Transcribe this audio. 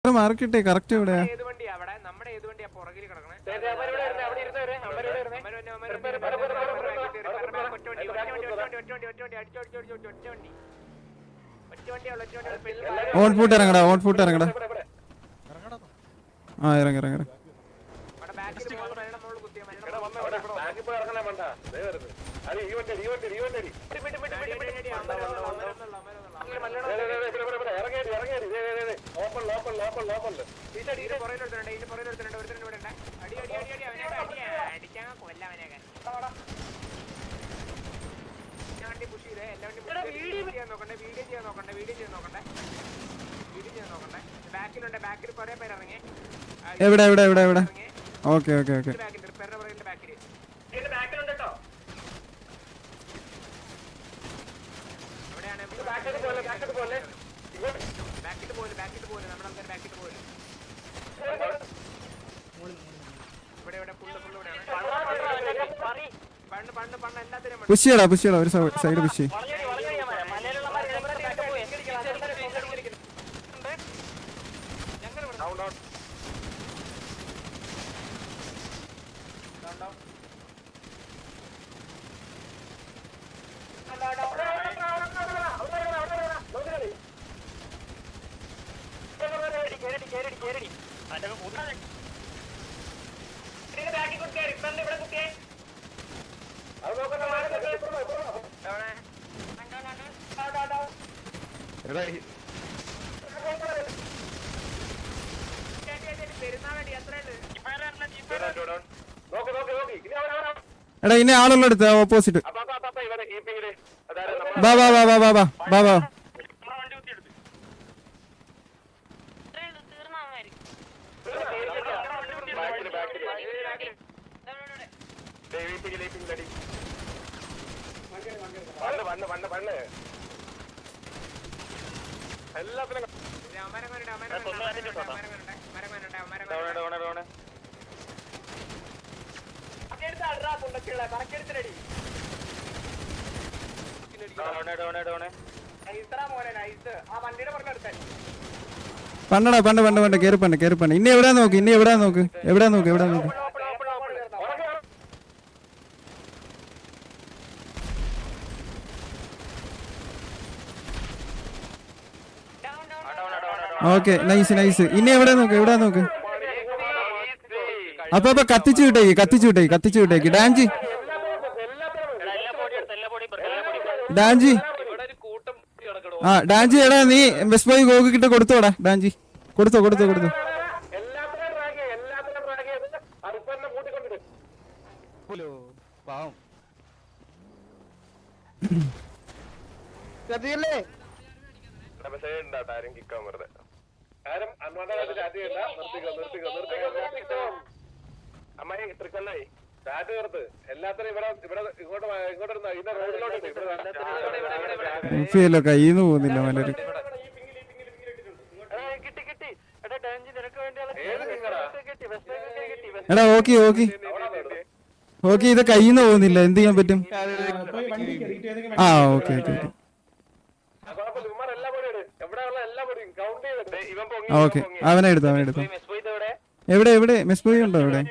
Market correct എവിടെയാ? On foot ഇറങ്ങടാ, on foot ഇറങ്ങടാ. ആ ഇറങ്ങ ഇറങ്ങ ഇറങ്ങ. എവിടെ എവിടെ എവിടെ എവിടെ? Okay okay okay. പുഷ് ചെയ്യടാ, പുഷ് ചെയ്യടാ, ഒരു സൈഡ് പുഷ് ചെയ്യ്. എടാ ഇനി ആളുള്ള അടുത്ത് ഓപ്പോസിറ്റ്. ബാ ബാ ബാ ബാ ബാ ബാ ബാ ബാ. പണ്ടടാ പണ്ട് പണ്ട് പണ്ട് കേറി പണ്ട് കേറി പണ്ട്. ഇനി എവിടാ നോക്ക്, ഇനി എവിടാ നോക്ക്, എവിടാ നോക്ക്, എവിടാ നോക്ക്. Okay nice nice. ഇനി എവിടെ നോക്ക്, എവിടാ നോക്ക്. അപ്പൊ കത്തിച്ചു വിട്ടേക്ക്, കത്തിച്ചു വിട്ടേക്ക്, കത്തിച്ചു വിട്ടേക്ക്. ഡാൻജി ഡാൻജി ആ ഡാൻജി എടാ നീ ബെസ്റ്റ് ബോയ് ഗോഗ് കിட்ட കൊടുത്തോടാ. ഡാൻജി കൊടുത്തോ കൊടുത്തോ കൊടുത്തോ. കയ്യിന്ന് പോകുന്നില്ല മലര്. എടാ ഓക്കെ ഓക്കെ ഓക്കെ, ഇത് കയ്യിന്ന് പോകുന്നില്ല, എന്ത് ചെയ്യാൻ പറ്റും? ആ ഓക്കെ ഓക്കെ ഓക്കെ. അവനെ എടുത്തോ, അവനെ എടുത്തോ. എവിടെ എവിടെ മെസ് ബോയ് ഉണ്ടോ എവിടെ?